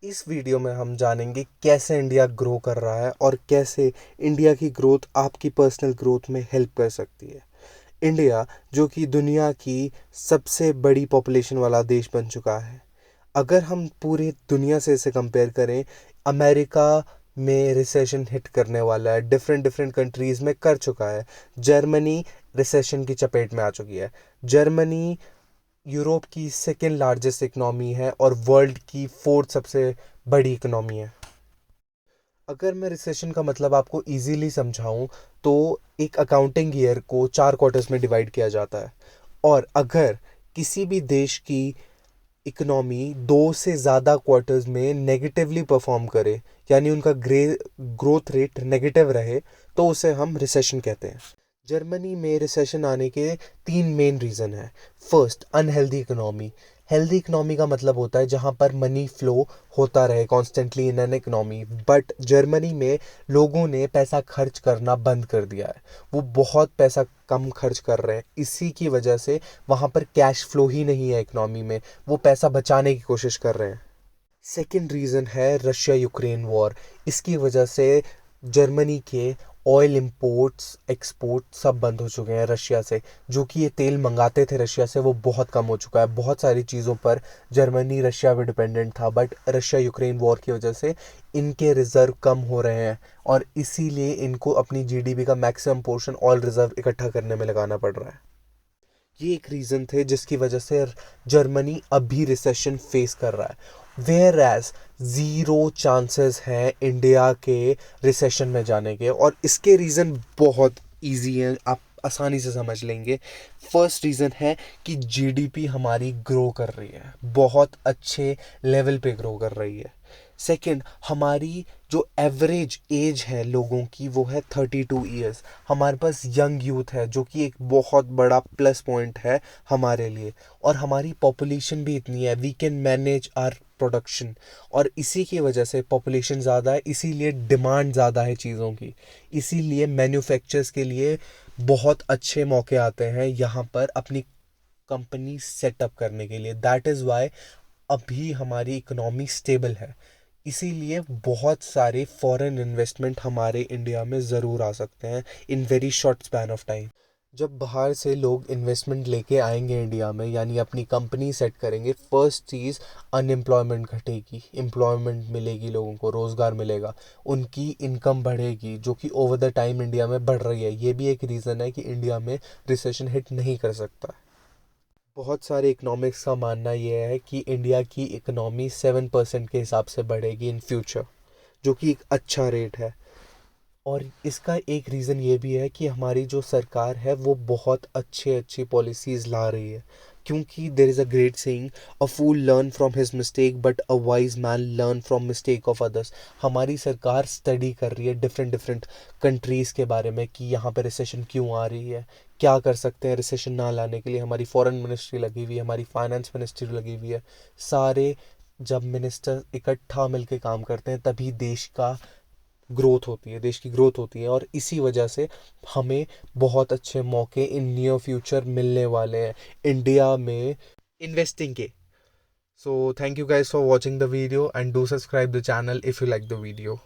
इस वीडियो में हम जानेंगे कैसे इंडिया ग्रो कर रहा है और कैसे इंडिया की ग्रोथ आपकी पर्सनल ग्रोथ में हेल्प कर सकती है। इंडिया जो कि दुनिया की सबसे बड़ी पॉपुलेशन वाला देश बन चुका है। अगर हम पूरी दुनिया से इसे कंपेयर करें, अमेरिका में रिसेशन हिट करने वाला है, डिफरेंट डिफरेंट कंट्रीज़ में कर चुका है। जर्मनी रिसेशन की चपेट में आ चुकी है। जर्मनी यूरोप की सेकेंड लार्जेस्ट इकनॉमी है और वर्ल्ड की फोर्थ सबसे बड़ी इकनॉमी है। अगर मैं रिसेशन का मतलब आपको इजीली समझाऊं तो एक अकाउंटिंग ईयर को 4 क्वार्टर्स में डिवाइड किया जाता है। और अगर किसी भी देश की इकोनॉमी 2 से ज़्यादा क्वार्टर्स में नेगेटिवली परफॉर्म करे, यानी उनका ग्रोथ रेट नेगेटिव रहे, तो उसे हम रिसेशन कहते हैं। जर्मनी में रिसेशन आने के 3 मेन रीज़न है। First, unhealthy economy. Healthy economy का मतलब होता है जहाँ पर मनी फ्लो होता रहे constantly in an economy. But Germany में लोगों ने पैसा खर्च करना बंद कर दिया है। वो बहुत पैसा कम खर्च कर रहे हैं, इसी की वजह से वहाँ पर कैश फ्लो ही नहीं है इकोनॉमी में। वो पैसा बचाने की कोशिश कर रहे हैं। सेकेंड रीज़न है रशिया यूक्रेन वॉर। इसकी वजह से जर्मनी के ऑयल इंपोर्ट्स एक्सपोर्ट सब बंद हो चुके हैं रशिया से। जो कि ये तेल मंगाते थे रशिया से, वो बहुत कम हो चुका है। बहुत सारी चीज़ों पर जर्मनी रशिया पे डिपेंडेंट था, बट रशिया यूक्रेन वॉर की वजह से इनके रिज़र्व कम हो रहे हैं और इसीलिए इनको अपनी जीडीपी का मैक्सिमम पोर्शन ऑयल रिज़र्व इकट्ठा करने में लगाना पड़ रहा है। ये एक रीज़न थे जिसकी वजह से जर्मनी अभी रिसेशन फेस कर रहा है। वेयर एज ज़ीरो चांसेस हैं इंडिया के रिसेशन में जाने के, और इसके रीज़न बहुत इजी हैं, आप आसानी से समझ लेंगे। फर्स्ट रीज़न है कि जीडीपी हमारी ग्रो कर रही है, बहुत अच्छे लेवल पे ग्रो कर रही है। सेकंड, हमारी जो एवरेज एज है लोगों की वो है 32 ईयर्स। हमारे पास यंग यूथ है जो कि एक बहुत बड़ा प्लस पॉइंट है हमारे लिए। और हमारी पॉपुलेशन भी इतनी है, we can manage our production. और इसी की वजह से पॉपुलेशन ज़्यादा है, इसीलिए डिमांड ज़्यादा है चीज़ों की। इसीलिए मैन्युफैक्चर्स के लिए बहुत अच्छे मौके आते हैं यहाँ पर अपनी कंपनी सेटअप करने के लिए। दैट इज़ वाई अभी हमारी इकोनॉमी स्टेबल है। इसीलिए बहुत सारे फॉरेन इन्वेस्टमेंट हमारे इंडिया में ज़रूर आ सकते हैं in very short span of time. जब बाहर से लोग इन्वेस्टमेंट लेके आएंगे इंडिया में, यानी अपनी कंपनी सेट करेंगे, फर्स्ट चीज़ अनएम्प्लॉयमेंट घटेगी, एम्प्लॉयमेंट मिलेगी, लोगों को रोज़गार मिलेगा, उनकी इनकम बढ़ेगी, जो कि ओवर द टाइम इंडिया में बढ़ रही है। ये भी एक रीज़न है कि इंडिया में रिसेशन हिट नहीं कर सकता। बहुत सारे इकोनॉमिक्स का मानना यह है कि इंडिया की इकोनॉमी 7% के हिसाब से बढ़ेगी इन फ्यूचर, जो कि एक अच्छा रेट है। और इसका एक रीज़न ये भी है कि हमारी जो सरकार है वो बहुत अच्छी पॉलिसीज़ ला रही है। क्योंकि there is a great saying, a fool learn from his mistake but a wise man learn from mistake of others. हमारी सरकार स्टडी कर रही है डिफरेंट डिफरेंट कंट्रीज़ के बारे में कि यहाँ पे रिसेशन क्यों आ रही है, क्या कर सकते हैं रिसेशन ना लाने के लिए। हमारी फॉरेन मिनिस्ट्री लगी हुई है, हमारी फाइनेंस मिनिस्ट्री लगी हुई है। सारे जब मिनिस्टर इकट्ठा मिलकर काम करते हैं तभी देश का ग्रोथ होती है, देश की ग्रोथ होती है। और इसी वजह से हमें बहुत अच्छे मौके इन नियर फ्यूचर मिलने वाले हैं इंडिया में इन्वेस्टिंग के। So thank you guys for watching the video and do subscribe the channel if you like the video.